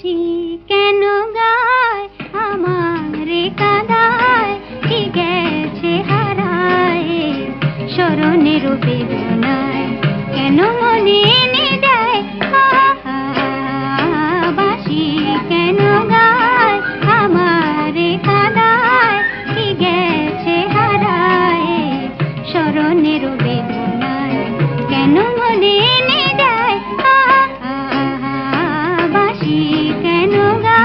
বাঁশি কেন গায় আমারে কাঁদায়, কি গেছে হারায় স্মরণের বেদনায়, কেন মনে এনে দেয় বাঁশি কেন গায় আমারে কাঁদায়, কি গেছে হারায় স্মরণের বেদনায়, কেন মনে এনে দেয় বাঁশি কেন গায়।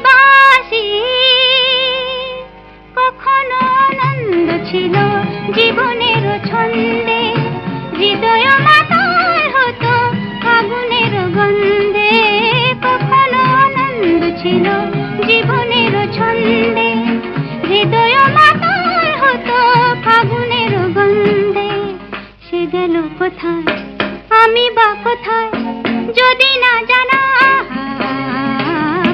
বাঁশি কখনো আনন্দ ছিল জীবনের ছন্দে, হৃদয় মাতাল হতো ফাগুনের গন্ধে, কখনো আনন্দ ছিল জীবনের ছন্দে, হৃদয় মাতাল হতো ফাগুনের গন্ধে। সে গেল কোথায় আমি বা কোথায় যদি না জানা,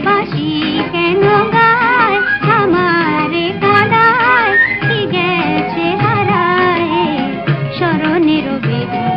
বাঁশি কেন গায় আমারে কাঁদায়, কি গেছে হারায় স্মরণের বেদনায়।